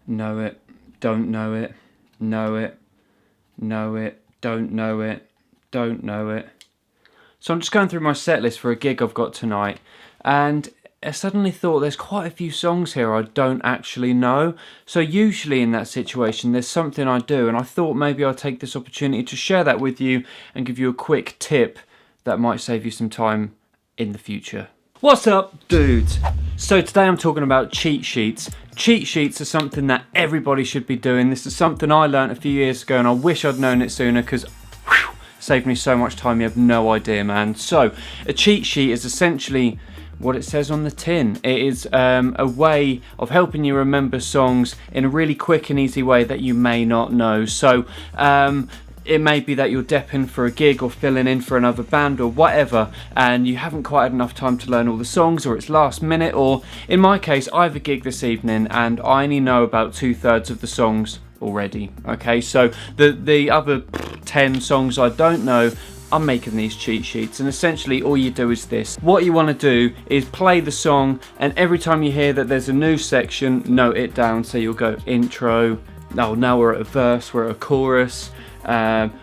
know it, don't know it, know it, know it, don't know it, don't know it. So I'm just going through my set list for a gig I've got tonight, and I suddenly thought there's quite a few songs here I don't actually know. So usually in that situation there's something I do, and I thought maybe I'll take this opportunity to share that with you and give you a quick tip that might save you some time in the future. What's up, dudes? So today I'm talking about cheat sheets. Cheat sheets are something that everybody should be doing. This is something I learned a few years ago, and I wish I'd known it sooner, because saved me so much time, you have no idea, man. So a cheat sheet is essentially what it says on the tin. It is a way of helping you remember songs in a really quick and easy way that you may not know. So it may be that you're depping for a gig or filling in for another band or whatever, and you haven't quite had enough time to learn all the songs, or it's last minute, or in my case, I have a gig this evening and I only know about 2/3 of the songs already. Okay, so the other 10 songs I don't know, I'm making these cheat sheets, and essentially all you do is this. What you want to do is play the song, and every time you hear that there's a new section, note it down. So you'll go intro, oh, now we're at a verse, we're at a chorus,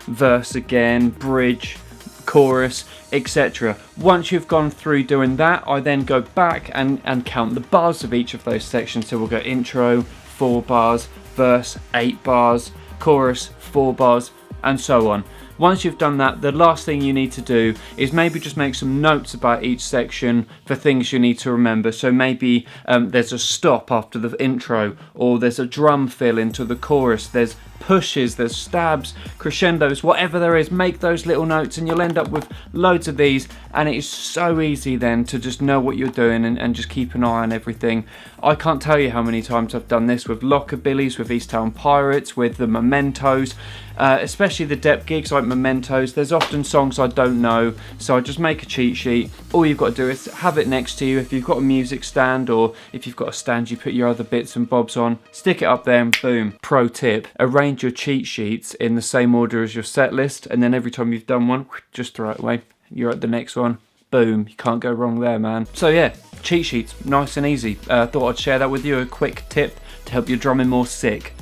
verse again, bridge, chorus, etc. Once you've gone through doing that, I then go back and count the bars of each of those sections. So we'll go intro, 4 bars, verse, 8 bars, chorus, 4 bars, and so on. Once you've done that, the last thing you need to do is maybe just make some notes about each section for things you need to remember. So maybe there's a stop after the intro, or there's a drum fill into the chorus, there's pushes, there's stabs, crescendos, whatever there is, make those little notes and you'll end up with loads of these, and it is so easy then to just know what you're doing and just keep an eye on everything. I can't tell you how many times I've done this with Lockabillys, with East Town Pirates, with the Mementos, especially the Depp gigs like Mementos. There's often songs I don't know, so I just make a cheat sheet. All you've got to do is have it next to you. If you've got a music stand, or if you've got a stand you put your other bits and bobs on, stick it up there and boom. Pro tip, arrange your cheat sheets in the same order as your set list, and then every time you've done one, just throw it away. You're at the next one. Boom, you can't go wrong there, man. So yeah, cheat sheets, nice and easy. Thought I'd share that with you, a quick tip to help your drumming more sick.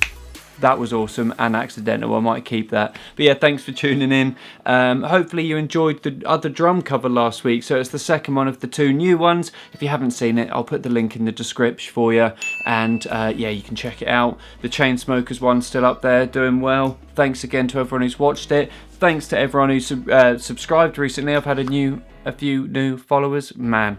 That was awesome and accidental, I might keep that. But yeah, thanks for tuning in. Hopefully you enjoyed the other drum cover last week. So it's the second one of the 2 new ones. If you haven't seen it, I'll put the link in the description for you. And yeah, you can check it out. The Chainsmokers one's still up there, doing well. Thanks again to everyone who's watched it. Thanks to everyone who's subscribed recently. I've had a few new followers. Man,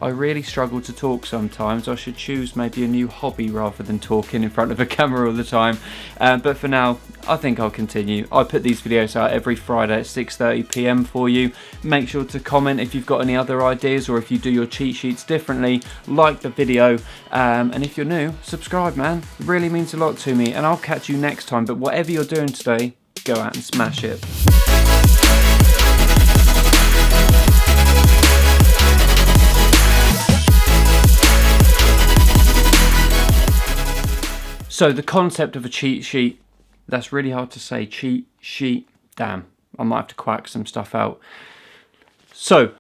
I really struggle to talk sometimes. I should choose maybe a new hobby rather than talking in front of a camera all the time. But for now, I think I'll continue. I put these videos out every Friday at 6:30 PM for you. Make sure to comment if you've got any other ideas, or if you do your cheat sheets differently. Like the video, and if you're new, subscribe, man. It really means a lot to me, and I'll catch you next time. But whatever you're doing today, go out and smash it. So the concept of a cheat sheet, that's really hard to say. Cheat sheet, damn, I might have to quack some stuff out. So